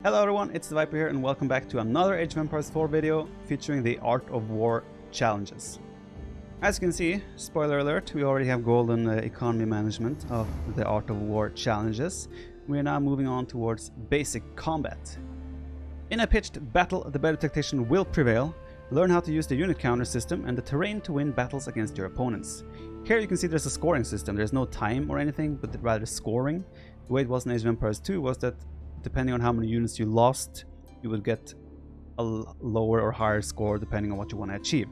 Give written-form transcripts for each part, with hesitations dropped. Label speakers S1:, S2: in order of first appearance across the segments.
S1: Hello everyone, it's TheViper here and welcome back to another Age of Empires 4 video featuring the Art of War challenges. As you can see, spoiler alert, we already have golden economy management of the Art of War challenges. We are now moving on towards basic combat. In a pitched battle, the better tactician will prevail. Learn how to use the unit counter system and the terrain to win battles against your opponents. Here you can see there's a scoring system. There's no time or anything, but rather scoring. The way it was in Age of Empires 2 was that depending on how many units you lost, you would get a lower or higher score depending on what you want to achieve.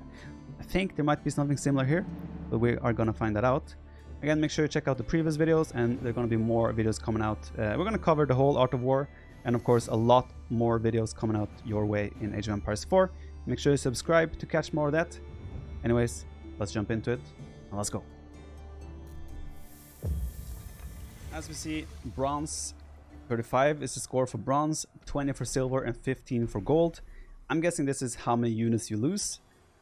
S1: I think there might be something similar here, but we are going to find that out. Again, make sure you check out the previous videos, and there are going to be more videos coming out. We're going to cover the whole Art of War, and of course a lot more videos coming out your way in Age of Empires 4. Make sure you subscribe to catch more of that. Anyways, let's jump into it, and let's go. As we see, bronze 35 is the score for bronze, 20 for silver, and 15 for gold. I'm guessing this is how many units you lose.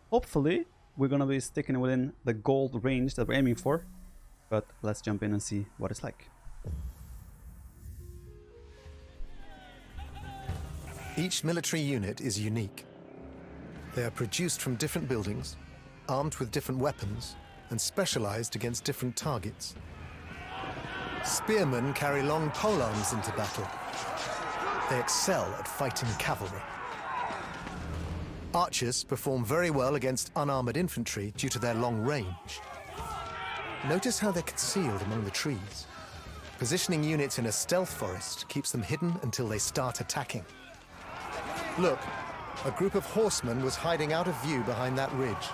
S1: Hopefully, we're gonna be sticking within the gold range that we're aiming for. But let's jump in and see what it's like.
S2: Each military unit is unique. They are produced from different buildings, armed with different weapons, and specialized against different targets. Spearmen carry long polearms into battle. They excel at fighting cavalry. Archers perform very well against unarmored infantry due to their long range. Notice how they're concealed among the trees. Positioning units in a stealth forest keeps them hidden until they start attacking. Look, a group of horsemen was hiding out of view behind that ridge.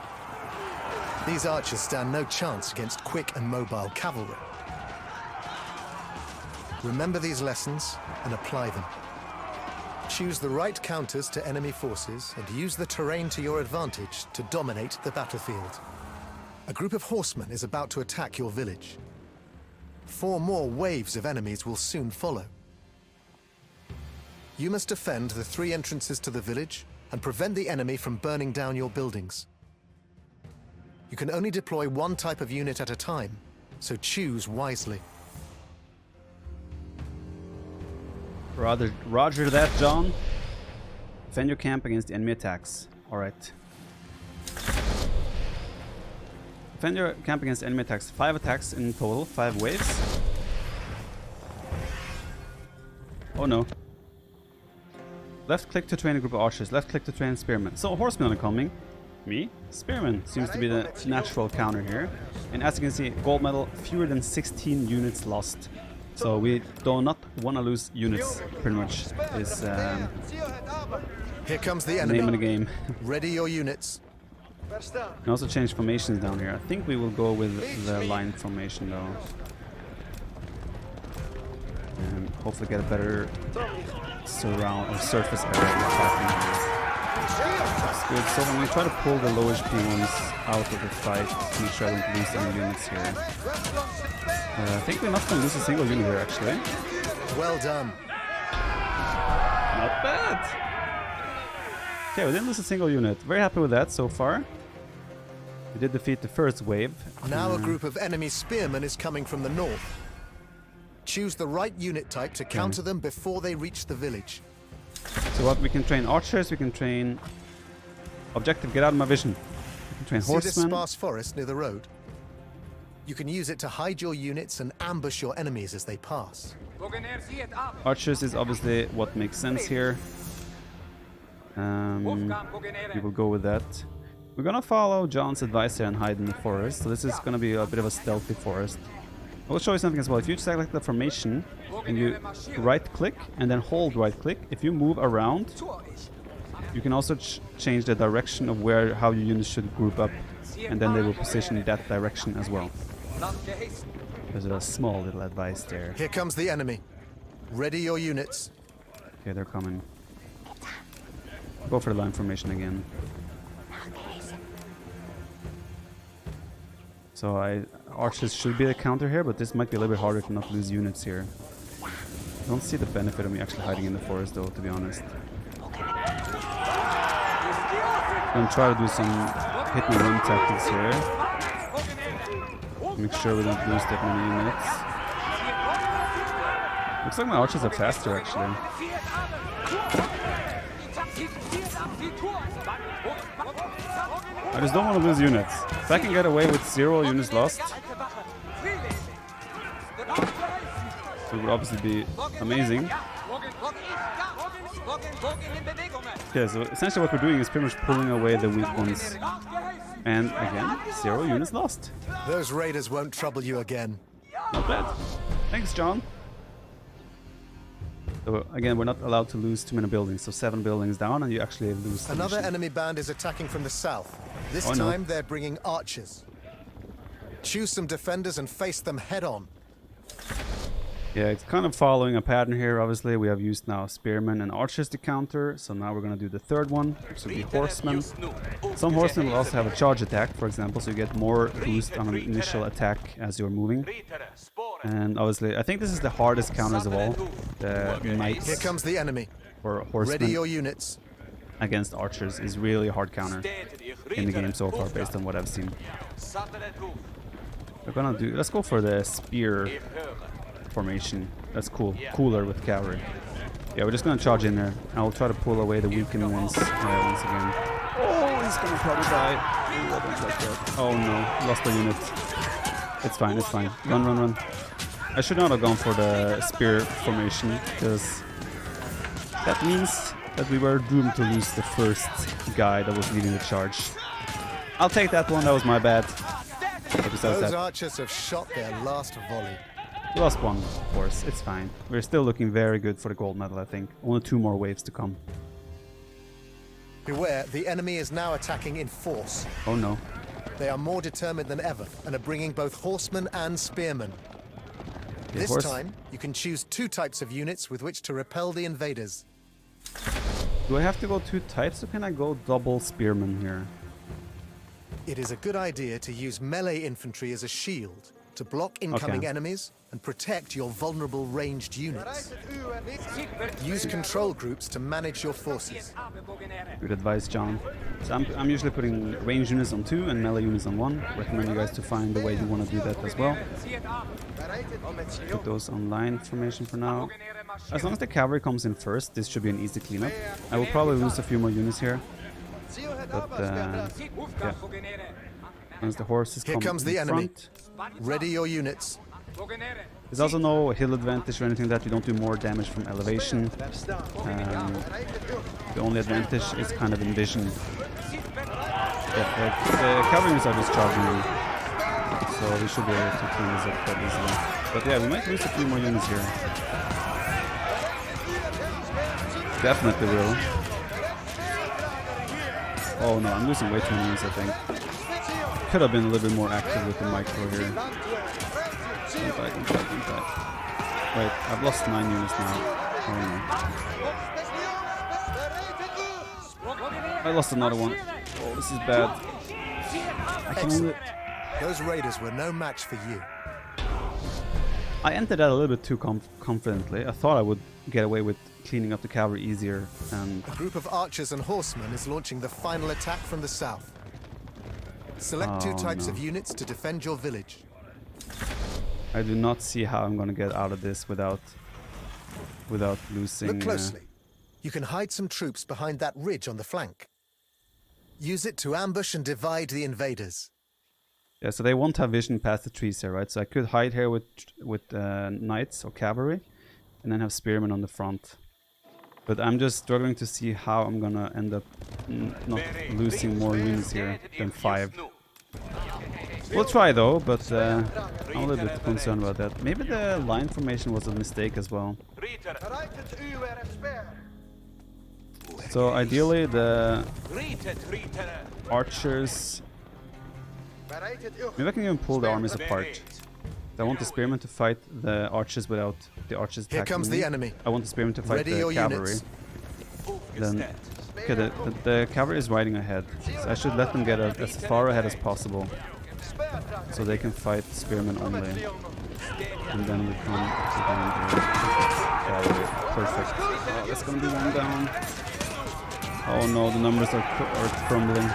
S2: These archers stand no chance against quick and mobile cavalry. Remember these lessons and apply them. Choose the right counters to enemy forces and use the terrain to your advantage to dominate the battlefield. A group of horsemen is about to attack your village. 4 more waves of enemies will soon follow. You must defend the 3 entrances to the village and prevent the enemy from burning down your buildings. You can only deploy 1 type of unit at a time, so choose wisely.
S1: Roger that, John. Defend your camp against enemy attacks. Alright. Defend your camp against enemy attacks. 5 attacks in total, 5 waves. Oh no. Left click to train a group of archers. Left click to train spearmen. So horsemen are coming. Me? Spearmen seems to be the natural counter here. And as you can see, gold medal, fewer than 16 units lost. So we do not want to lose units, pretty much, is
S2: Here comes the enemy.
S1: name of the game.
S2: Ready your units.
S1: You can also change formations down here. I think we will go with the line formation though. And hopefully get a better surround or surface area of attacking. That's good. So I'm going to try to pull the low HP ones out of the fight to make sure I don't lose any units here. I think we're not going to lose a single unit here, actually.
S2: Well done.
S1: Not bad. Okay, we didn't lose a single unit. Very happy with that so far. We did defeat the first wave.
S2: Now a group of enemy spearmen is coming from the north. Choose the right unit type to counter them before they reach the village.
S1: So what, we can train archers, we can train... Objective, get out of my vision. We can train
S2: See this
S1: horsemen.
S2: sparse forest near the road? You can use it to hide your units and ambush your enemies as they pass.
S1: Archers is obviously what makes sense here. We will go with that. We're gonna follow John's advice here and hide in the forest. So this is gonna be a bit of a stealthy forest. I will show you something as well. If you select the formation and you right click and then hold right click, if you move around, you can also change the direction of how your units should group up, and then they will position in that direction as well. There's a small little advice there.
S2: Here comes the enemy. Ready your units.
S1: Okay, they're coming. Go for the line formation again. So archers should be the counter here, but this might be a little bit harder to not lose units here. I don't see the benefit of me actually hiding in the forest though, to be honest. I'm gonna try to do some hit and run tactics here. Make sure we don't lose that many units. Looks like my archers are faster, actually. just don't want to lose units. If I can get away with 0 units lost, it would obviously be amazing. Okay, so essentially what we're doing is pretty much pulling away the weak ones. And again, 0 units lost.
S2: Those raiders won't trouble you again.
S1: Not bad. Thanks, John. So again, we're not allowed to lose too many buildings. So 7 buildings down and you actually lose the
S2: Another
S1: mission.
S2: enemy band is attacking from the south. This
S1: Oh,
S2: time
S1: no.
S2: they're bringing archers. Choose some defenders and face them head on.
S1: Yeah, it's kind of following a pattern here. Obviously, we have used now spearmen and archers to counter. So now we're going to do the third one, which will be horsemen. Some horsemen will also have a charge attack, for example, so you get more boost on an initial attack as you're moving. And obviously, I think this is the hardest counters of all. The knights
S2: Here comes the enemy.
S1: or horsemen
S2: Ready your units.
S1: against archers is really a hard counter in the game so far, based on what I've seen. We're gonna do. Let's go for the spear formation. That's cool. Cooler with cavalry. Yeah, we're just gonna charge in there. I'll try to pull away the weakened ones once again. Oh, he's gonna probably die. Ooh, I don't like that. Oh no, lost a unit. It's fine, it's fine. Run, run, run. I should not have gone for the spear formation, because that means that we were doomed to lose the first guy that was leading the charge. I'll take that one, that was my bad. But besides
S2: Those
S1: that,
S2: archers have shot their last volley.
S1: we lost one, of course, it's fine. We're still looking very good for the gold medal, I think. Only 2 more waves to come.
S2: Beware, the enemy is now attacking in force.
S1: Oh no.
S2: They are more determined than ever and are bringing both horsemen and spearmen.
S1: The
S2: This
S1: horse-
S2: time, you can choose 2 types of units with which to repel the invaders.
S1: Do I have to go 2 types, or can I go double spearman here?
S2: It is a good idea to use melee infantry as a shield to block incoming
S1: Okay.
S2: enemies and protect your vulnerable ranged units. Use control groups to manage your forces.
S1: Good advice, John. So I'm usually putting range units on 2 and melee units on 1. Recommend you guys to find the way you want to do that as well. Put those on line formation for now. As long as the cavalry comes in first, this should be an easy cleanup. I will probably lose a few more units here. But yeah. Once the horses
S2: Here
S1: come
S2: comes the
S1: in
S2: enemy.
S1: front.
S2: Ready your units.
S1: There's also no hill advantage or anything like that. You don't do more damage from elevation. The only advantage is kind of in vision. Yeah, the cavalry units are just charging you. So we should be able to clean this up quite easily. But yeah, we might lose a few more units here. Definitely will. Oh no, I'm losing way too many units, I think. Could have been a little bit more active with the micro here. Don't die, don't die, don't die. Wait, I've lost 9 units now. Oh no. I lost another one. Oh, this is bad. I can only...
S2: Those raiders were no match for you.
S1: I entered that a little bit too confidently. I thought I would get away with cleaning up the cavalry easier, and
S2: A group of archers and horsemen is launching the final attack from the south. Select 2 types of units to defend your village.
S1: I do not see how I'm gonna get out of this without losing...
S2: Look closely. You can hide some troops behind that ridge on the flank. Use it to ambush and divide the invaders.
S1: Yeah, so they won't have vision past the trees here, right? So I could hide here with knights or cavalry, and then have spearmen on the front. But I'm just struggling to see how I'm gonna end up not losing more units here than 5. We'll try though, but I'm a little bit concerned about that. Maybe the line formation was a mistake as well. So ideally the archers... Maybe I can even pull the armies apart. I want the spearmen to fight the archers without the archers attacking
S2: Here comes
S1: me.
S2: the enemy.
S1: I want the spearmen to fight
S2: Ready
S1: the
S2: your
S1: cavalry.
S2: units.
S1: Then, okay, the cavalry is riding ahead, so I should let them get as far ahead as possible, so they can fight spearmen only, and then we come behind the cavalry. Perfect. Oh, that's gonna be 1 down. Oh no, the numbers are crumbling.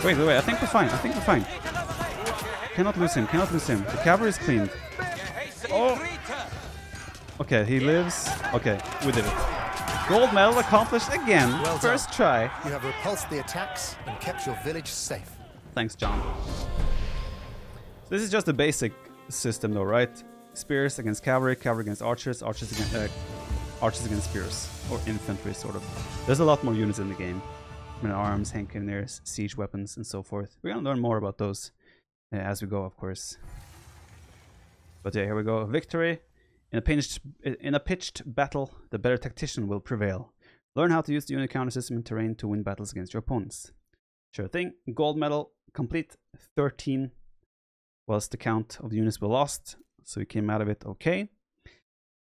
S1: Wait, I think we're fine. I think we're fine. Cannot lose him. Cannot lose him. The cavalry is cleaned. Oh. Okay, he lives. Okay, we did it. Gold medal accomplished again.
S2: Well done.
S1: First try.
S2: You have repulsed the attacks and kept your village safe.
S1: Thanks, John. So this is just a basic system though, right? Spears against cavalry, cavalry against archers, archers against spears, or infantry, sort of. There's a lot more units in the game. Men at arms, hand cannoneers, siege weapons, and so forth. We're gonna learn more about those as we go, of course. But yeah, here we go. Victory. In a pitched battle, the better tactician will prevail. Learn how to use the unit counter system in terrain to win battles against your opponents. Sure thing. Gold medal complete. 13 was the count of the units we lost, so we came out of it okay.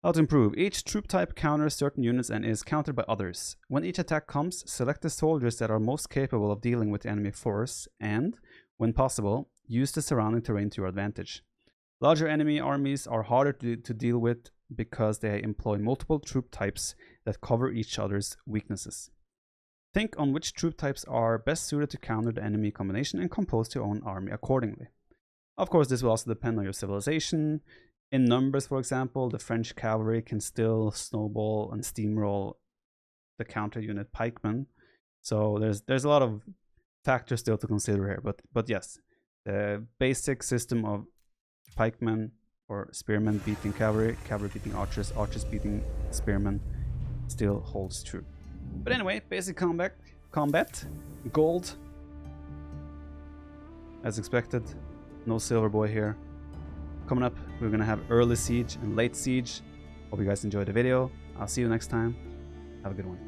S1: How to improve. Each troop type counters certain units and is countered by others. When each attack comes, select the soldiers that are most capable of dealing with the enemy force and, when possible, use the surrounding terrain to your advantage. Larger enemy armies are harder to deal with because they employ multiple troop types that cover each other's weaknesses. Think on which troop types are best suited to counter the enemy combination and compose your own army accordingly. Of course, this will also depend on your civilization. In numbers, for example, the French cavalry can still snowball and steamroll the counter unit pikemen. So there's a lot of factors still to consider here. But yes, the basic system of pikemen or spearmen beating cavalry, cavalry beating archers, archers beating spearmen still holds true. But anyway, basic combat, gold, as expected. No silver boy here. Coming up, we're gonna have early siege and late siege. Hope you guys enjoyed the video. I'll see you next time. Have a good one.